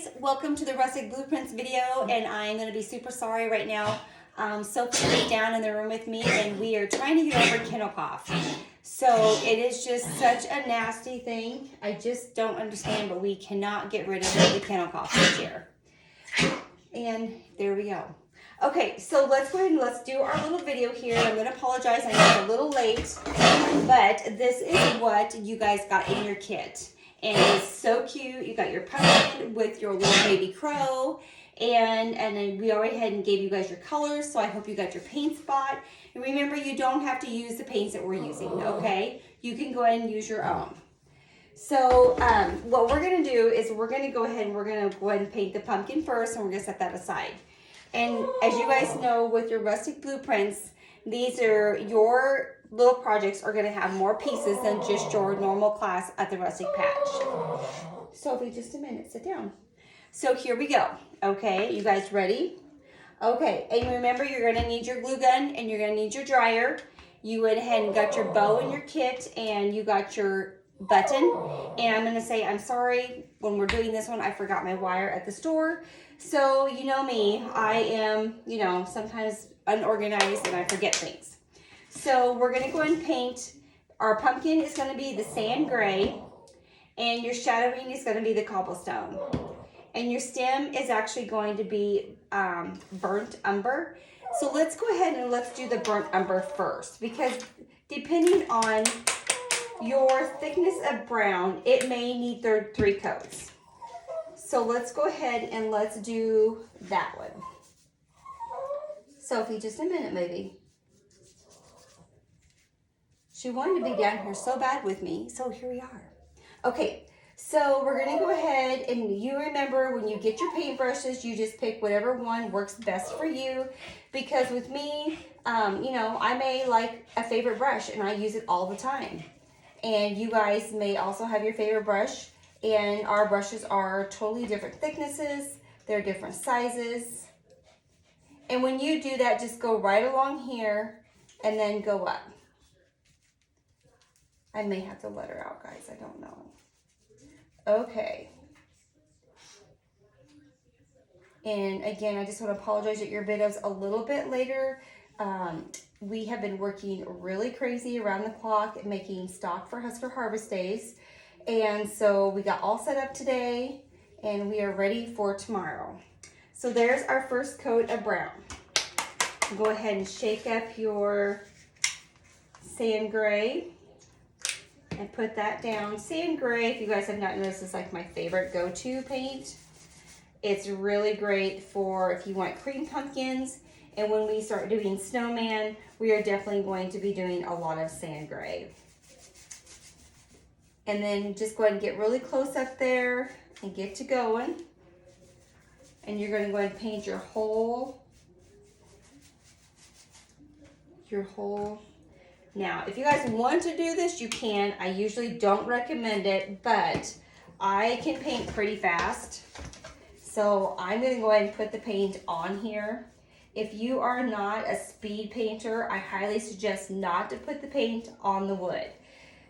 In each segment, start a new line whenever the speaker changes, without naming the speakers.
guys, welcome to the Rustic Blueprints video, and I'm going to be super sorry right now. Sophie's laid down in the room with me and we are trying to get over kennel cough. So it is just such a nasty thing. I just don't understand, but we cannot get rid of the kennel cough this year. And there we go. Okay, so let's go ahead and let's do our little video here. I'm going to apologize, I know it's a little late, but this is what you guys got in your kit. And it's so cute. You got your pumpkin with your little baby crow. And then we already had and gave you guys your colors, so I hope you got your paint spot. And remember, you don't have to use the paints that we're using, okay? You can go ahead and use your own. So what we're going to do is we're going to go ahead and paint the pumpkin first, and we're going to set that aside. And as you guys know, with your Rustic Blueprints, these are your little projects are going to have more pieces than just your normal class at the Rustic Patch. Sophie, just a minute, sit down. So here we go. Okay, you guys ready? Okay, and remember, you're going to need your glue gun and you're going to need your dryer. You went ahead and got your bow in your kit and you got your button. And I'm going to say, I'm sorry, when we're doing this one, I forgot my wire at the store. So you know me, I am, sometimes unorganized and I forget things. So we're going to go ahead and paint. Our pumpkin is going to be the sand gray, and your shadowing is going to be the cobblestone. And your stem is actually going to be burnt umber. So let's go ahead and let's do the burnt umber first, because depending on your thickness of brown, it may need 3 coats. So let's go ahead and let's do that one. Sophie, just a minute, maybe. She wanted to be down here so bad with me, so here we are. Okay, so we're gonna go ahead, and you remember when you get your paintbrushes, you just pick whatever one works best for you. Because with me, I may like a favorite brush and I use it all the time. And you guys may also have your favorite brush, and our brushes are totally different thicknesses, they're different sizes. And when you do that, just go right along here and then go up. I may have to let her out, guys. I don't know. Okay. And again, I just want to apologize that your video's a little bit later. We have been working really crazy around the clock making stock for Husker Harvest Days. And so we got all set up today and we are ready for tomorrow. So there's our first coat of brown. Go ahead and shake up your sand gray and put that down. Sand gray, if you guys have not noticed, is like my favorite go-to paint. It's really great for if you want cream pumpkins, and when we start doing snowman, we are definitely going to be doing a lot of sand gray. And then just go ahead and get really close up there and get to going. And you're going to go ahead and paint your whole. Now, if you guys want to do this, you can. I usually don't recommend it, but I can paint pretty fast. So I'm going to go ahead and put the paint on here. If you are not a speed painter, I highly suggest not to put the paint on the wood,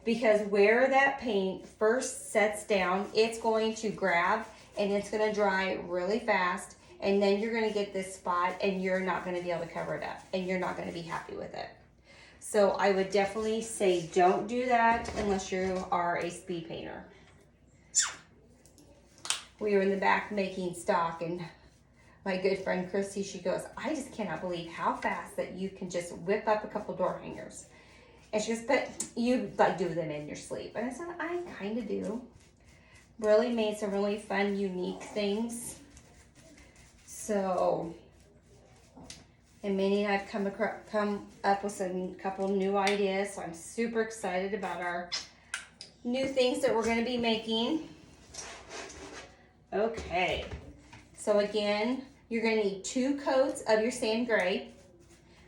because where that paint first sets down, it's going to grab and it's going to dry really fast. And then you're going to get this spot and you're not going to be able to cover it up and you're not going to be happy with it. So I would definitely say don't do that unless you are a speed painter. We were in the back making stock, and my good friend Christy, she goes, I just cannot believe how fast that you can just whip up a couple door hangers. And she goes, but you like do them in your sleep. And I said, I kind of do. Really made some really fun, unique things. So, and Minnie and I've come up with a couple new ideas. So I'm super excited about our new things that we're going to be making. Okay. So again, you're going to need 2 coats of your sand gray.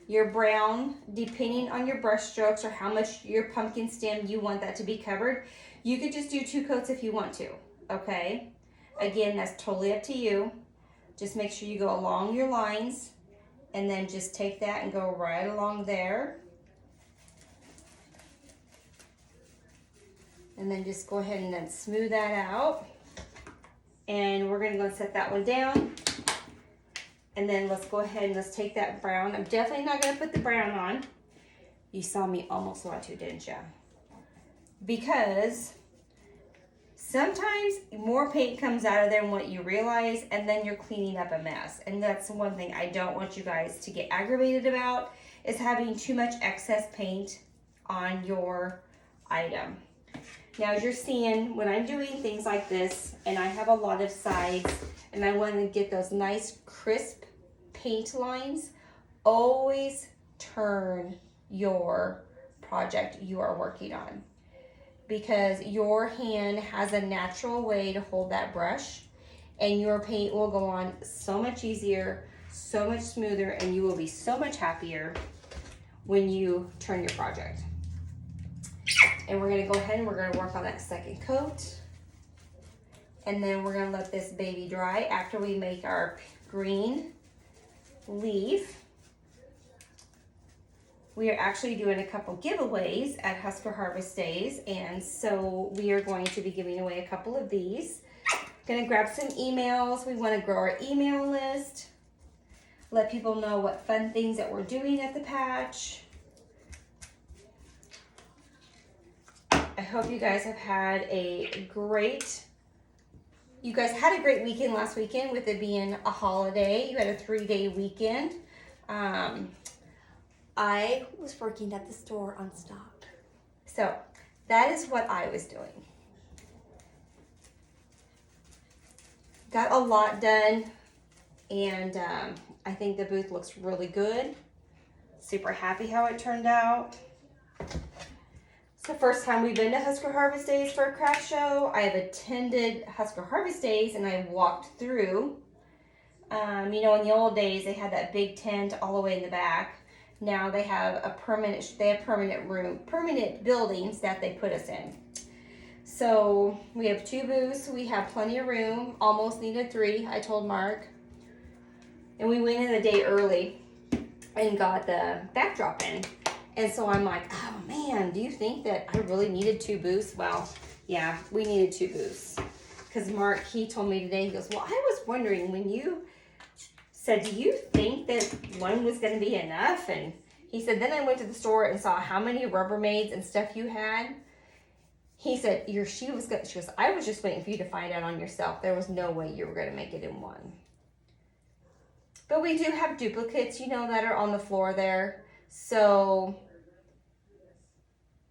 Your brown, depending on your brush strokes or how much your pumpkin stem you want that to be covered, you could just do 2 coats if you want to. Okay. Again, that's totally up to you. Just make sure you go along your lines. And then just take that and go right along there. And then just go ahead and then smooth that out. And we're gonna go set that one down. And then let's go ahead and let's take that brown. I'm definitely not gonna put the brown on. You saw me almost want to, didn't you? Because sometimes more paint comes out of there than what you realize, and then you're cleaning up a mess. And that's one thing I don't want you guys to get aggravated about, is having too much excess paint on your item. Now, as you're seeing, when I'm doing things like this, and I have a lot of sides, and I want to get those nice crisp paint lines, always turn your project you are working on, because your hand has a natural way to hold that brush, and your paint will go on so much easier, so much smoother, and you will be so much happier when you turn your project. And we're gonna go ahead and we're gonna work on that second coat. And then we're gonna let this baby dry after we make our green leaf. We are actually doing a couple giveaways at Husker Harvest Days, and so we are going to be giving away a couple of these. Gonna grab some emails. We wanna grow our email list, let people know what fun things that we're doing at the patch. I hope you guys have had a great, you guys had a great weekend last weekend with it being a holiday. You had a 3-day weekend. I was working at the store on stock. So that is what I was doing. Got a lot done, and I think the booth looks really good. Super happy how it turned out. It's the first time we've been to Husker Harvest Days for a craft show. I have attended Husker Harvest Days and I walked through. You know, in the old days they had that big tent all the way in the back. Now they have permanent buildings that they put us in. So we have 2 booths. We have plenty of room. Almost needed 3, I told Mark. And we went in a day early and got the backdrop in. And so I'm like, oh man, do you think that I really needed 2 booths? Well, yeah, we needed 2 booths. Because Mark, he told me today, he goes, well, I was wondering when you said, do you think that one was going to be enough? And he said, then I went to the store and saw how many Rubbermaids and stuff you had. He said, she goes, I was just waiting for you to find out on yourself. There was no way you were going to make it in one. But we do have duplicates, you know, that are on the floor there. So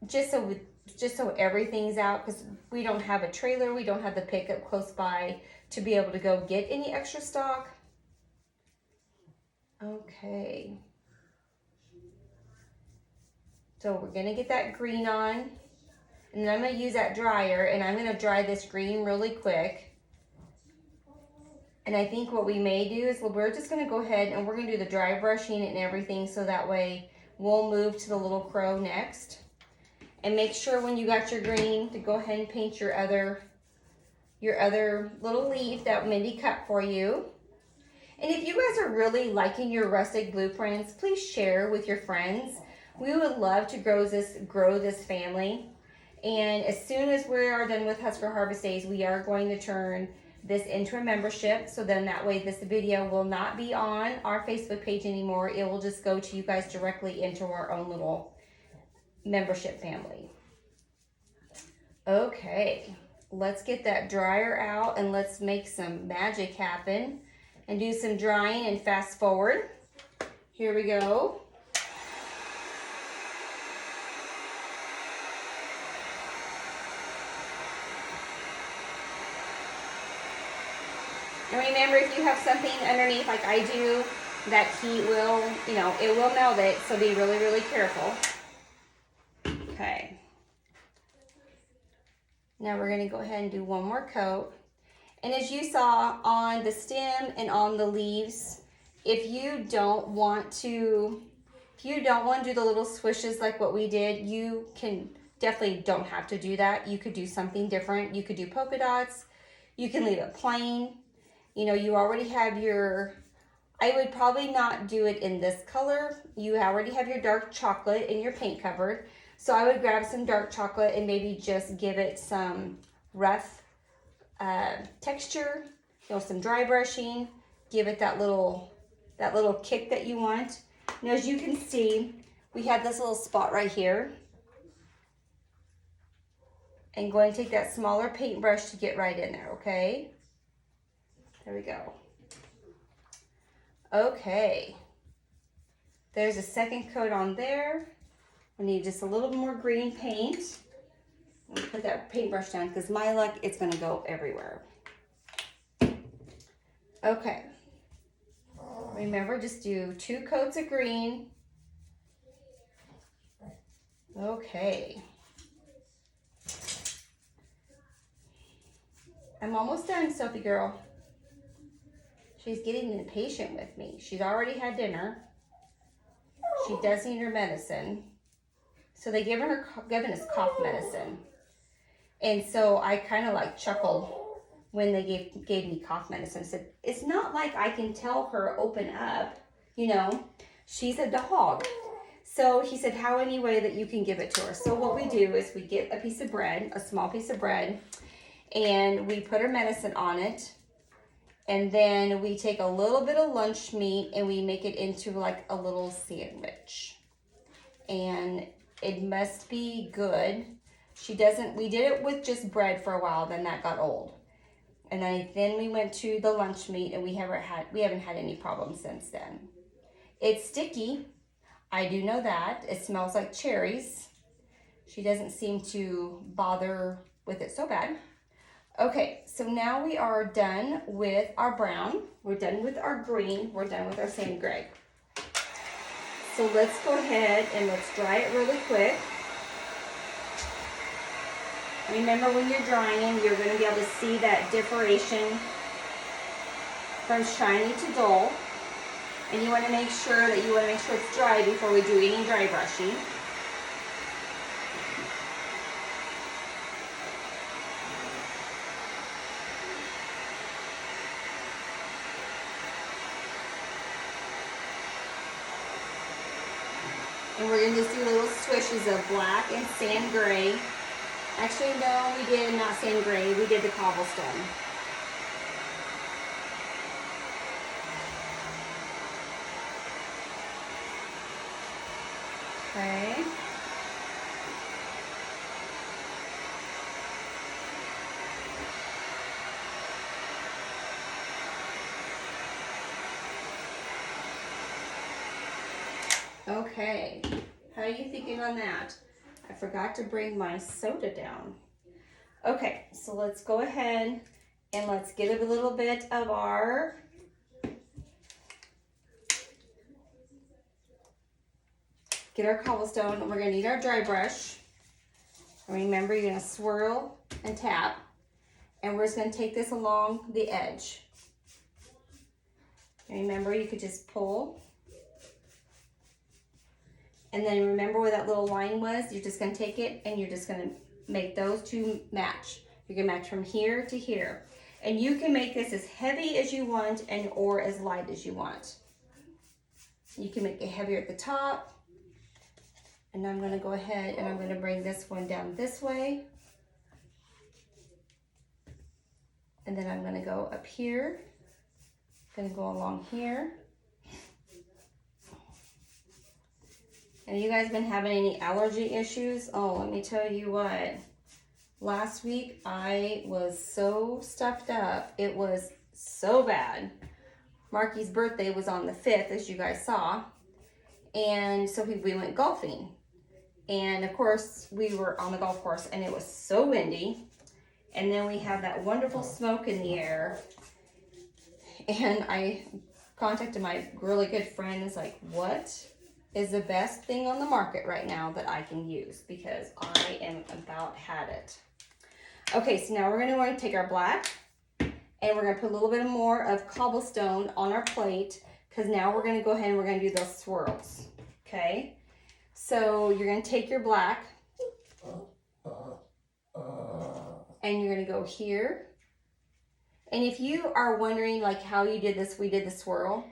just so everything's out, because we don't have a trailer, we don't have the pickup close by to be able to go get any extra stock. Okay. So we're gonna get that green on, and then I'm gonna use that dryer, and I'm gonna dry this green really quick. And I think what we may do is we're just gonna go ahead and we're gonna do the dry brushing and everything, so that way we'll move to the little crow next. And make sure when you got your green to go ahead and paint your other little leaf that Mindy cut for you. And if you guys are really liking your rustic blueprints, please share with your friends. We would love to grow this family. And as soon as we are done with Husker Harvest Days, we are going to turn this into a membership. So then that way this video will not be on our Facebook page anymore. It will just go to you guys directly into our own little membership family. Okay, let's get that dryer out and let's make some magic happen and do some drying and fast forward. Here we go. And remember, if you have something underneath like I do, that heat will, it will melt it, so be really, really careful. Okay. Now we're gonna go ahead and do one more coat. And as you saw on the stem and on the leaves, if you don't want to do the little swishes like what we did, you can definitely don't have to do that. You could do something different. You could do polka dots. You can leave it plain. You already have I would probably not do it in this color. You already have your dark chocolate in your paint cupboard. So I would grab some dark chocolate and maybe just give it some rough texture, some dry brushing, give it that little kick that you want. Now, as you can see, we have this little spot right here. And going to take that smaller paintbrush to get right in there, okay? There we go. Okay. There's a second coat on there. We need just a little more green paint. Let me put that paintbrush down because my luck, it's gonna go everywhere. Okay. Remember, just do 2 coats of green. Okay. I'm almost done, Sophie girl. She's getting impatient with me. She's already had dinner. She does need her medicine. So they given us cough medicine. And so I kind of like chuckled when they gave me cough medicine. I said, it's not like I can tell her open up, she's a dog. So he said, how any way that you can give it to her. So what we do is we get a piece of bread, a small piece of bread, and we put her medicine on it. And then we take a little bit of lunch meat and we make it into like a little sandwich. And it must be good. We did it with just bread for a while, then that got old. And then we went to the lunch meat and we haven't had any problems since then. It's sticky. I do know that. It smells like cherries. She doesn't seem to bother with it so bad. Okay, so now we are done with our brown. We're done with our green. We're done with our sand gray. So let's go ahead and let's dry it really quick. Remember, when you're drying, you're going to be able to see that differentiation from shiny to dull. And you want to make sure it's dry before we do any dry brushing. And we're going to just do little swishes of black and sand gray. Actually, no, we did not sand gray. We did the cobblestone. Okay. Okay, how are you thinking on that? I forgot to bring my soda down. Okay, so let's go ahead and let's get a little bit of our cobblestone, and we're gonna need our dry brush. And remember, you're gonna swirl and tap, and we're just gonna take this along the edge. And remember, you could just pull. And then remember where that little line was? You're just gonna take it and you're just gonna make those two match. You're gonna match from here to here. And you can make this as heavy as you want or as light as you want. You can make it heavier at the top. And I'm gonna go ahead and I'm gonna bring this one down this way. And then I'm gonna go up here. Gonna go along here. And you guys been having any allergy issues? Oh, let me tell you what. Last week, I was so stuffed up. It was so bad. Marky's birthday was on the 5th, as you guys saw. And so we went golfing. And of course, we were on the golf course and it was so windy. And then we had that wonderful smoke in the air. And I contacted my really good friend and was like, what is the best thing on the market right now that I can use? Because I am about had it. Okay, so now we're gonna want to take our black and we're gonna put a little bit more of cobblestone on our plate, because now we're gonna go ahead and we're gonna do those swirls, okay? So you're gonna take your black and you're gonna go here. And if you are wondering like how you did this, we did the swirl.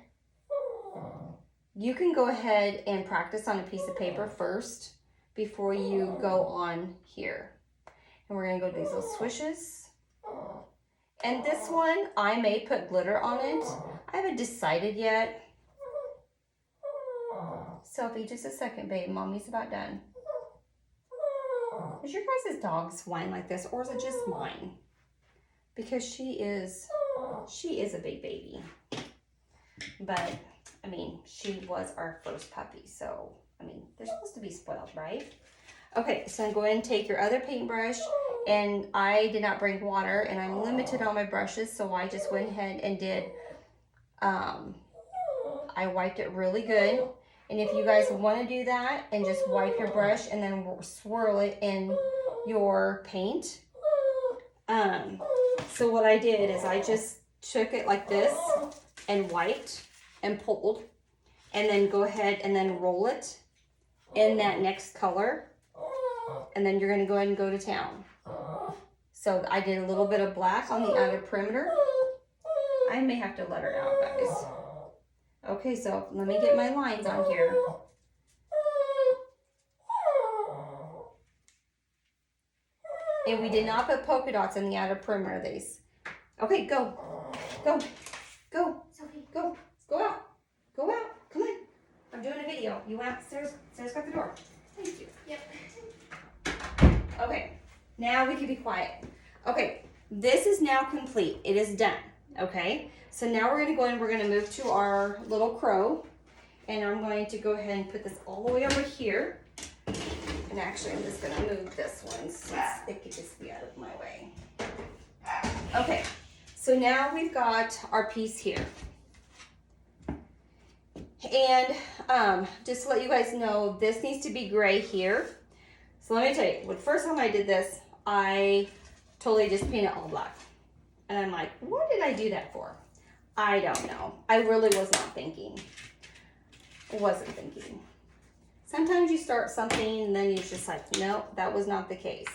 You can go ahead and practice on a piece of paper first before you go on here. And we're gonna go do these little swishes. And this one, I may put glitter on it. I haven't decided yet. Sophie, just a second, babe. Mommy's about done. Does your guys' dogs whine like this, or is it just mine? Because she is a big baby. But, I mean, she was our first puppy, so, I mean, they're supposed to be spoiled, right? Okay, so I'm going to take your other paintbrush, and I did not bring water, and I'm limited on my brushes, so I just went ahead and did, I wiped it really good. And if you guys want to do that and just wipe your brush and then swirl it in your paint. So what I did is I just took it like this and wiped and pulled, and then go ahead and then roll it in that next color. And then you're going to go ahead and go to town. So I did a little bit of black on the outer perimeter. I may have to let her out, guys. Okay, so let me get my lines on here. And we did not put polka dots in the outer perimeter of these. Okay, go. Go. Go. Sophie, go. Go out. Go out. Come on. I'm doing a video. You went upstairs. Sarah's got the door. Thank you.
Yep.
Okay, now we can be quiet. Okay, this is now complete. It is done. Okay, so now we're gonna go in, we're gonna move to our little crow, and I'm going to go ahead and put this all the way over here. And actually, I'm just gonna move this one since it could just be out of my way. Okay, so now we've got our piece here. And just to let you guys know, this needs to be gray here. So let me tell you, the first time I did this, I totally just painted all black. And I'm like, what did I do that for? I don't know. I really was not thinking. Wasn't thinking. Sometimes you start something and then you're just like, no, that was not the case.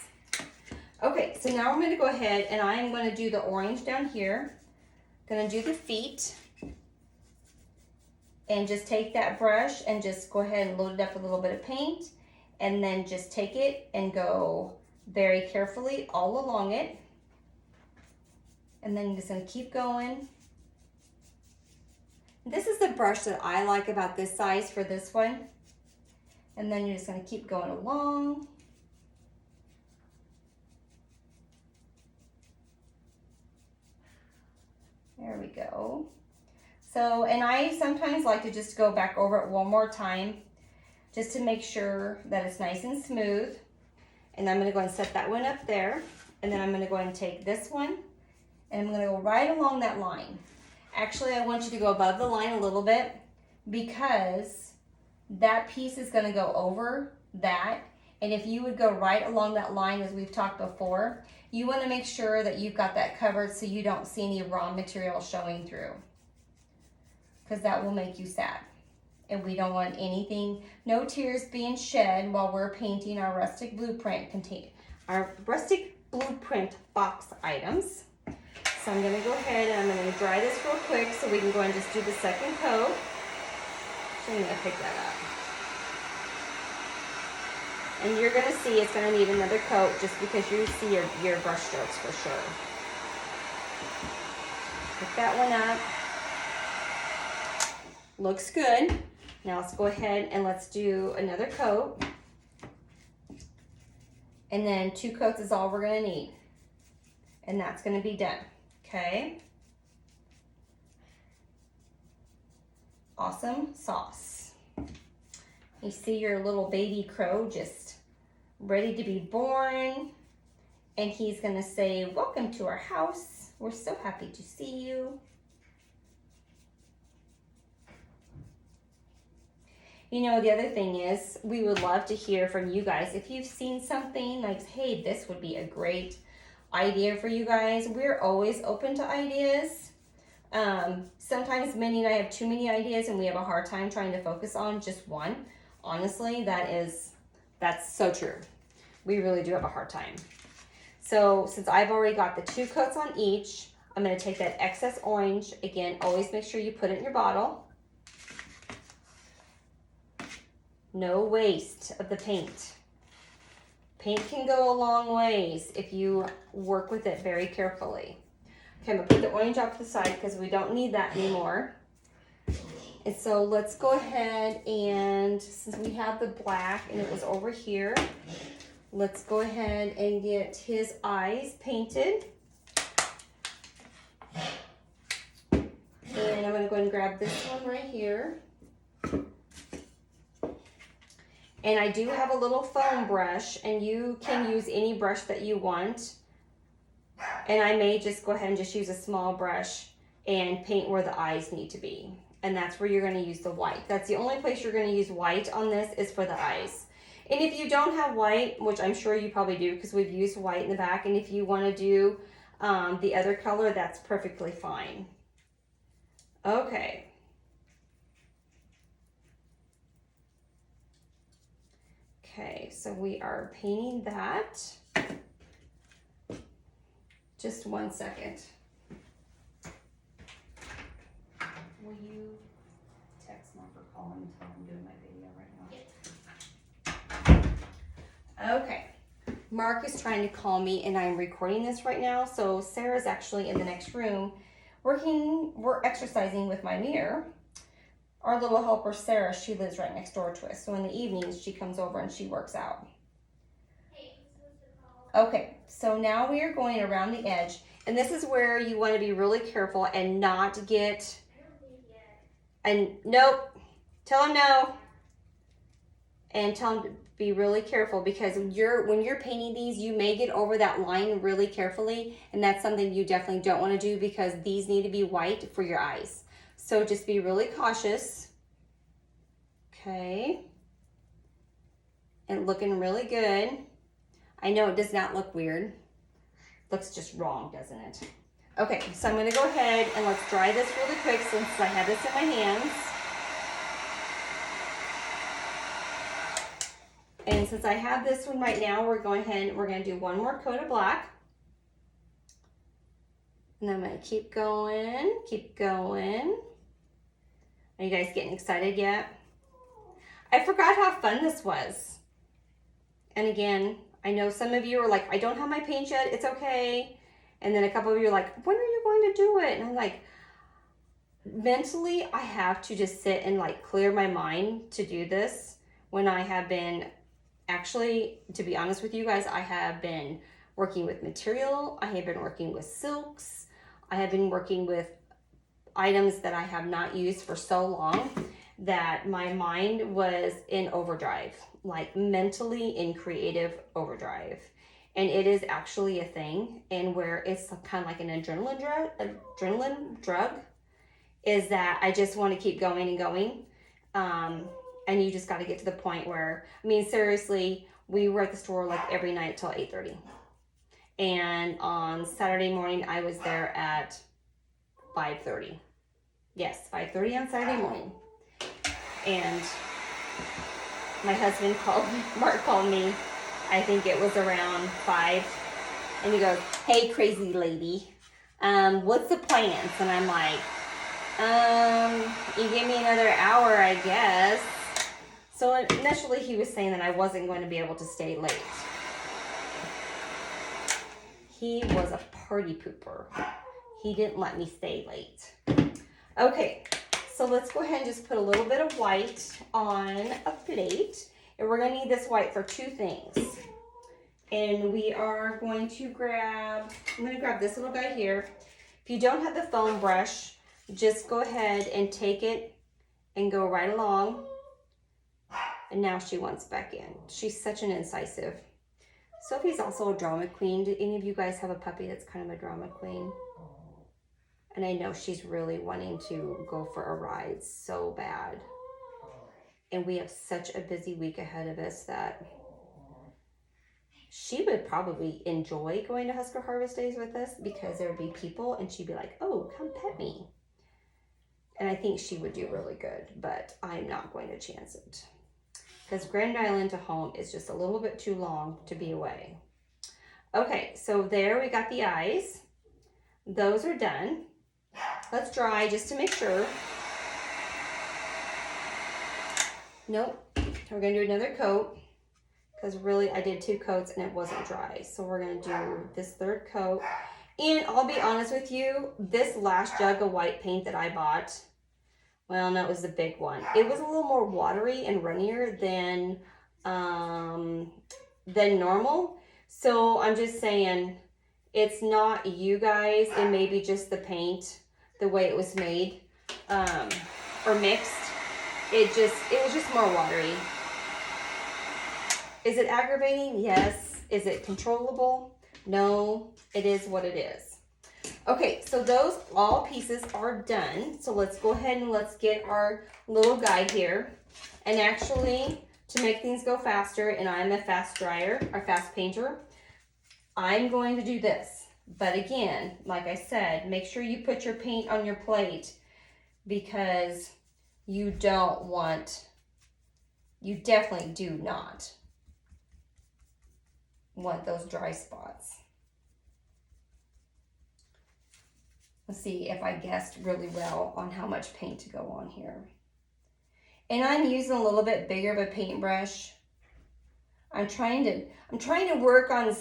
Okay, so now I'm going to go ahead and I'm going to do the orange down here. Going to do the feet. And just take that brush and just go ahead and load it up with a little bit of paint. And then just take it and go very carefully all along it. And then you're just going to keep going. This is the brush that I like about this size for this one. And then you're just going to keep going along. There we go. So, and I sometimes like to just go back over it one more time just to make sure that it's nice and smooth. And I'm going to go and set that one up there. And then I'm going to go and take this one and I'm going to go right along that line. Actually, I want you to go above the line a little bit because that piece is going to go over that. And if you would go right along that line as we've talked before, you want to make sure that you've got that covered so you don't see any raw material showing through, because that will make you sad. And we don't want anything, no tears being shed while we're painting our rustic blueprint box items. So I'm going to go ahead and I'm going to dry this real quick so we can go and just do the second coat. So I'm going to pick that up. And you're going to see it's going to need another coat just because you see your brush strokes for sure. Pick that one up. Looks good. Now let's go ahead and let's do another coat. And then 2 coats is all we're going to need. And that's going to be done. Okay. Awesome sauce. You see your little baby crow just ready to be born. And he's going to say, welcome to our house. We're so happy to see you. You know, the other thing is, we would love to hear from you guys. If you've seen something like, hey, this would be a great idea for you guys. We're always open to ideas. Sometimes Minnie and I have too many ideas and we have a hard time trying to focus on just one. Honestly, that's so true. We really do have a hard time. So since I've already got the 2 coats on each, I'm going to take that excess orange. Again, always make sure you put it in your bottle. No waste of the paint. Paint can go a long ways if you work with it very carefully. Okay, I'm gonna put the orange off to the side because we don't need that anymore. And so let's go ahead and, since we have the black and it was over here, let's go ahead and get his eyes painted. And I'm gonna go ahead and grab this one right here. And I do have a little foam brush, and you can use any brush that you want. And I may just go ahead and just use a small brush and paint where the eyes need to be. And that's where you're gonna use the white. That's the only place you're gonna use white on this, is for the eyes. And if you don't have white, which I'm sure you probably do because we've used white in the back, and if you wanna do the other color, that's perfectly fine. Okay. Okay, so we are painting that. Just 1 second. Will you text Mark or call him and tell him I'm doing my video right now? Yep. Okay. Mark is trying to call me and I'm recording this right now. So Sarah's actually in the next room we're exercising with my mirror. Our little helper, Sarah, she lives right next door to us. So in the evenings, she comes over and she works out. Okay, so now we are going around the edge. And this is where you want to be really careful and not get... And nope, tell him no. And tell him to be really careful, because when you're painting these, you may get over that line really carefully. And that's something you definitely don't want to do, because these need to be white for your eyes. So just be really cautious. Okay. And looking really good. I know it does not look weird. Looks just wrong, doesn't it? Okay, so I'm gonna go ahead and let's dry this really quick since I have this in my hands. And since I have this one right now, we're going ahead and we're gonna do one more coat of black. And I'm gonna keep going, keep going. Are you guys getting excited yet? I forgot how fun this was. And again, I know some of you are like, I don't have my paint yet, it's okay. And then a couple of you are like, when are you going to do it? And I'm like, mentally, I have to just sit and like clear my mind to do this, when I have been, actually, to be honest with you guys, I have been working with material, I have been working with silks, I have been working with items that I have not used for so long that my mind was in overdrive, like mentally in creative overdrive. And it is actually a thing, and where it's kind of like an adrenaline drug, is that I just want to keep going and going. And you just got to get to the point where, I mean, seriously, we were at the store like every night till 8:30. And on Saturday morning, I was there at 5:30. Yes, 5:30 on Saturday morning. And my husband Mark called me, I think it was around 5. And he goes, hey, crazy lady, what's the plans? And I'm like, you give me another hour, I guess. So initially he was saying that I wasn't going to be able to stay late. He was a party pooper. He didn't let me stay late. Okay, so let's go ahead and just put a little bit of white on a plate. And we're gonna need this white for 2 things. And we are going to I'm gonna grab this little guy here. If you don't have the foam brush, just go ahead and take it and go right along. And now she wants back in. She's such an incisive. Sophie's also a drama queen. Do any of you guys have a puppy that's kind of a drama queen? And I know she's really wanting to go for a ride so bad. And we have such a busy week ahead of us that she would probably enjoy going to Husker Harvest Days with us, because there would be people and she'd be like, oh, come pet me. And I think she would do really good, but I'm not going to chance it, because Grand Island to home is just a little bit too long to be away. Okay, so there we got the eyes. Those are done. Let's dry just to make sure. Nope, we're gonna do another coat, because really I did 2 coats and it wasn't dry. So we're gonna do this 3rd coat. And I'll be honest with you, this last jug of white paint that I bought, well, no, it was the big one. It was a little more watery and runnier than normal. So I'm just saying, it's not you guys, it may be just the paint, the way it was made, or mixed. It was just more watery. Is it aggravating? Yes. Is it controllable? No. It is what it is. Okay, so those all pieces are done. So let's go ahead and let's get our little guy here. And actually, to make things go faster, and I'm a fast dryer, or fast painter, I'm going to do this. But again, like I said, make sure you put your paint on your plate, because you definitely do not want those dry spots. Let's see if I guessed really well on how much paint to go on here. And I'm using a little bit bigger of a paintbrush. I'm trying to work on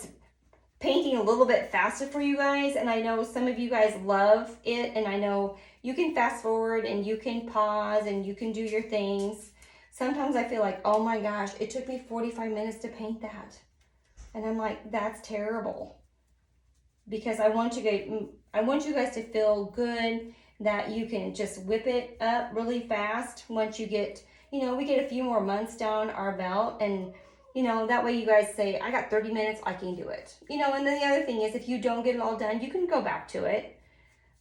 painting a little bit faster for you guys, and I know some of you guys love it, and I know you can fast forward and you can pause and you can do your things. Sometimes I feel like, oh my gosh, it took me 45 minutes to paint that. And I'm like, that's terrible. Because I want you guys to feel good, that you can just whip it up really fast once you get, we get a few more months down our belt, and that way you guys say, I got 30 minutes, I can do it. And then the other thing is, if you don't get it all done, you can go back to it.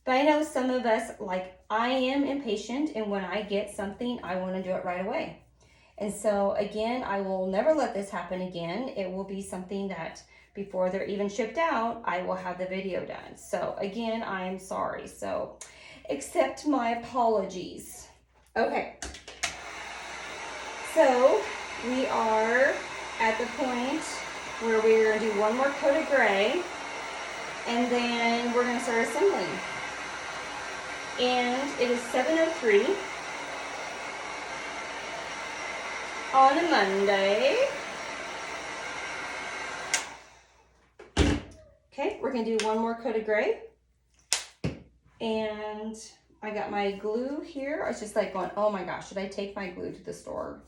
But I know some of us, like I am impatient, and when I get something, I want to do it right away. And so again, I will never let this happen again. It will be something that before they're even shipped out, I will have the video done. So again, I'm sorry. So accept my apologies. Okay. So we are at the point where we're going to do one more coat of gray, and then we're going to start assembling. And it is 7:03 on a Monday. Okay, we're going to do one more coat of gray. And I got my glue here. I was just like going, oh my gosh, should I take my glue to the store?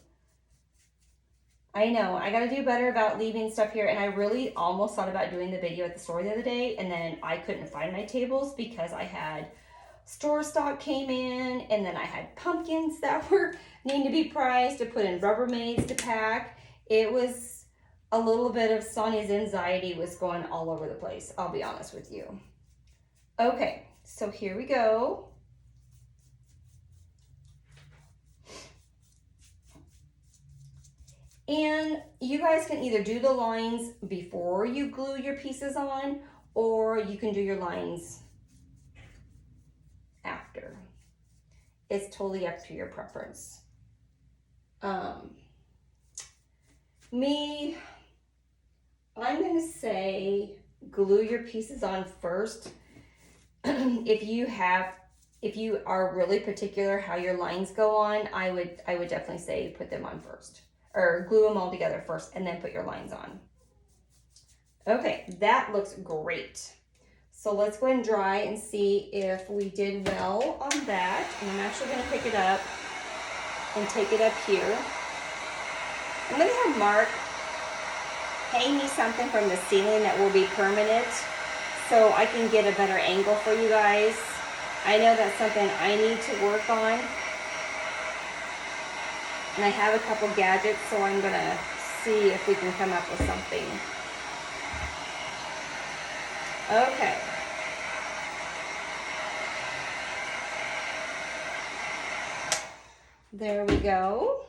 I know, I got to do better about leaving stuff here. And I really almost thought about doing the video at the store the other day, and then I couldn't find my tables because I had store stock came in, and then I had pumpkins that were needing to be priced to put in Rubbermaids to pack. It was a little bit of Sonia's anxiety was going all over the place, I'll be honest with you. Okay, so here we go. And you guys can either do the lines before you glue your pieces on, or you can do your lines after. It's totally up to your preference. I'm gonna say glue your pieces on first. If you are really particular how your lines go on, I would definitely say put them on first, or glue them all together first and then put your lines on. Okay, that looks great. So let's go ahead and dry and see if we did well on that. And I'm actually gonna pick it up and take it up here. I'm gonna have Mark hang me something from the ceiling that will be permanent, so I can get a better angle for you guys. I know that's something I need to work on. And I have a couple gadgets, so I'm gonna see if we can come up with something. Okay. There we go.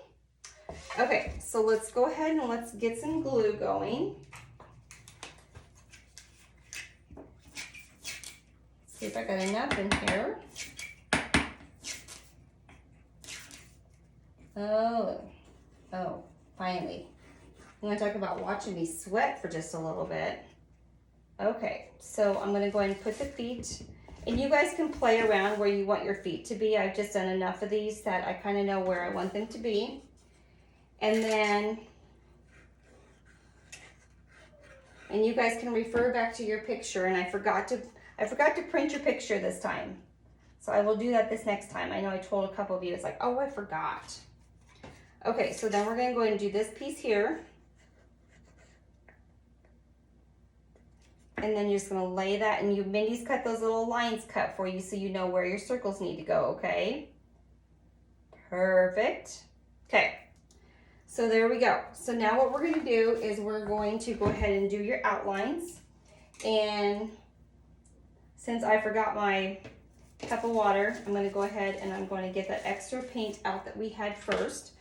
Okay, so let's go ahead and let's get some glue going. See if I got enough in here. Oh, finally. I'm going to talk about watching me sweat for just a little bit. Okay, so I'm going to go ahead and put the feet, and you guys can play around where you want your feet to be. I've just done enough of these that I kind of know where I want them to be. And then, and you guys can refer back to your picture, and I I forgot to print your picture this time. So I will do that this next time. I know I told a couple of you, it's like, oh, I forgot. Okay, so then we're gonna go ahead and do this piece here. And then you're just gonna lay that, and Mindy's cut those little lines cut for you so you know where your circles need to go, okay? Perfect. Okay, so there we go. So now what we're gonna do is we're going to go ahead and do your outlines. And since I forgot my cup of water, I'm gonna go ahead and I'm going to get that extra paint out that we had first.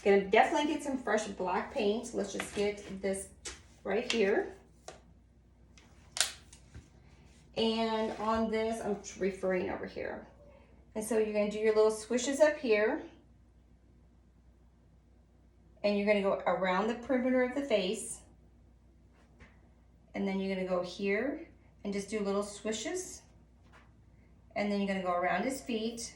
Gonna definitely get some fresh black paint. Let's just get this right here. And on this, I'm referring over here. And so you're gonna do your little swishes up here. And you're gonna go around the perimeter of the face. And then you're gonna go here and just do little swishes. And then you're gonna go around his feet.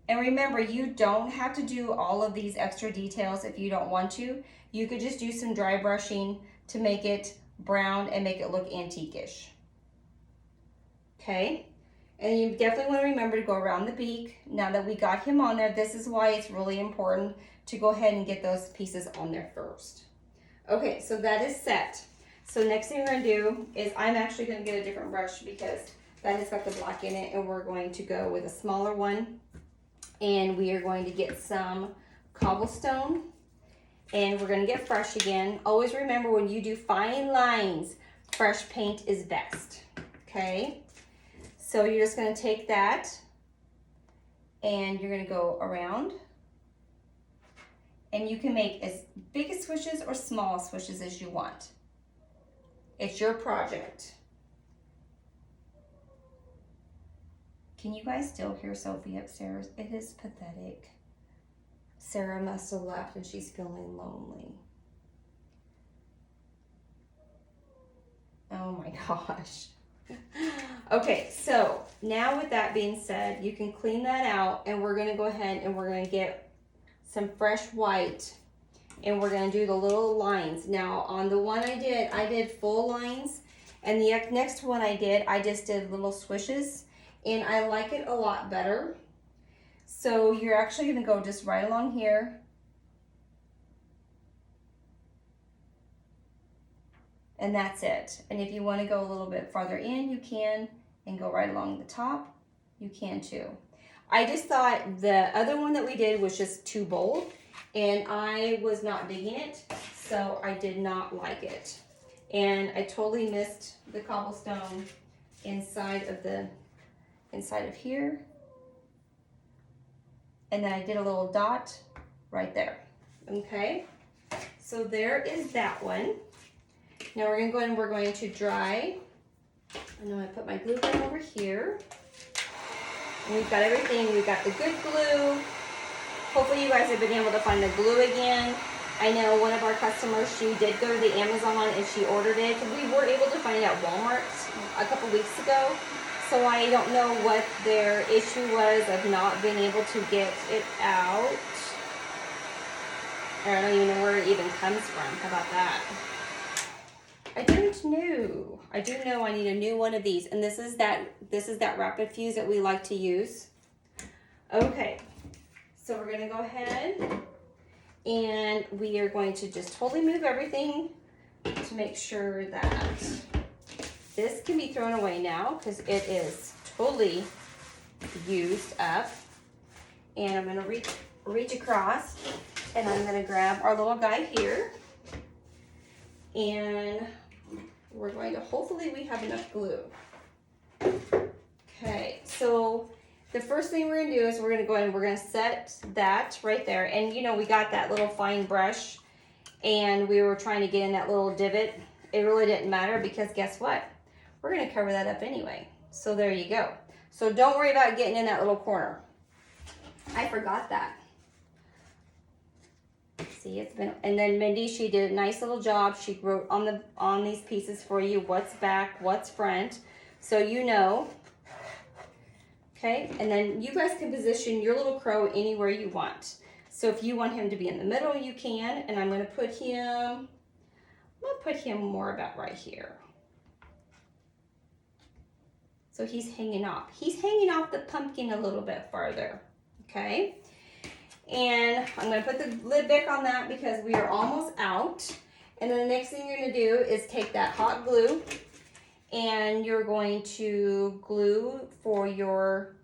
And remember, you don't have to do all of these extra details if you don't want to. You could just do some dry brushing to make it brown and make it look antique-ish. Okay, and you definitely want to remember to go around the beak. Now that we got him on there, this is why it's really important to go ahead and get those pieces on there first. Okay, so that is set. So next thing we're going to do is I'm actually going to get a different brush because that has got the black in it, and we're going to go with a smaller one. And we are going to get some cobblestone, and we're going to get fresh again. Always remember, when you do fine lines, fresh paint is best. Okay, so you're just going to take that and you're going to go around, and you can make as big as swishes or small swishes as you want. It's your project. Can you guys still hear Sophie upstairs? It is pathetic. Sarah must have left and she's feeling lonely. Oh my gosh. Okay, so now with that being said, you can clean that out, and we're gonna go ahead and we're gonna get some fresh white, and we're gonna do the little lines. Now on the one I did full lines, and the next one I just did little swishes, and I like it a lot better. So you're actually gonna go just right along here. And that's it. And if you want to go a little bit farther in, you can, and go right along the top, you can too. I just thought the other one that we did was just too bold, and I was not digging it, so I did not like it. And I totally missed the cobblestone inside of here. And then I did a little dot right there. Okay, so there is that one. Now we're gonna go ahead and we're going to dry. I know I put my glue gun over here. And we've got everything. We've got the good glue. Hopefully you guys have been able to find the glue again. I know one of our customers, she did go to the Amazon and she ordered it. We were able to find it at Walmart a couple weeks ago. So I don't know what their issue was of not being able to get it out. I don't even know where it even comes from. How about that? I don't know. I do know I need a new one of these, and this is that rapid fuse that we like to use. Okay, so we're gonna go ahead and we are going to just totally move everything to make sure that this can be thrown away now because it is totally used up. And I'm gonna reach across, and I'm gonna grab our little guy here. And we're going to, hopefully we have enough glue. Okay, so the first thing we're gonna do is we're gonna go ahead and we're gonna set that right there. And you know, we got that little fine brush and we were trying to get in that little divot. It really didn't matter because guess what? We're gonna cover that up anyway. So there you go. So don't worry about getting in that little corner. I forgot that. See, it's been, and then Mindy, she did a nice little job. She wrote on these pieces for you what's back, what's front, so you know. Okay, and then you guys can position your little crow anywhere you want. So if you want him to be in the middle, you can, and I'm gonna put him more about right here. So he's hanging off. He's hanging off the pumpkin a little bit farther, okay? And I'm gonna put the lid back on that because we are almost out. And then the next thing you're gonna do is take that hot glue and you're going to glue for your,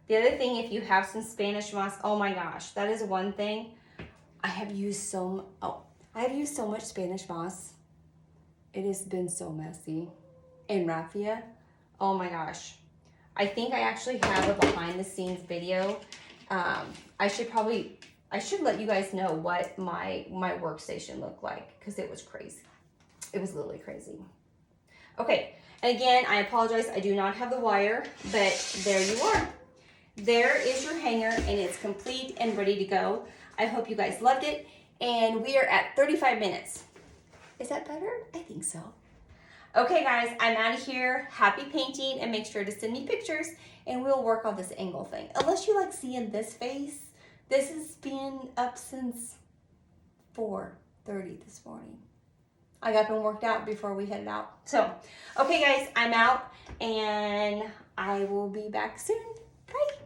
the other thing, if you have some Spanish moss, oh my gosh, that is one thing. I have used so much Spanish moss. It has been so messy. And raffia, oh my gosh. I think I actually have a behind the scenes video. I should let you guys know what my workstation looked like because it was crazy. It was literally crazy. Okay, and again, I apologize. I do not have the wire, but there you are. There is your hanger and it's complete and ready to go. I hope you guys loved it. And we are at 35 minutes. Is that better? I think so. Okay guys, I'm out of here. Happy painting, and make sure to send me pictures and we'll work on this angle thing. Unless you like seeing this face. This has been up since 4:30 this morning. I got them worked out before we headed out. So, okay guys, I'm out and I will be back soon. Bye.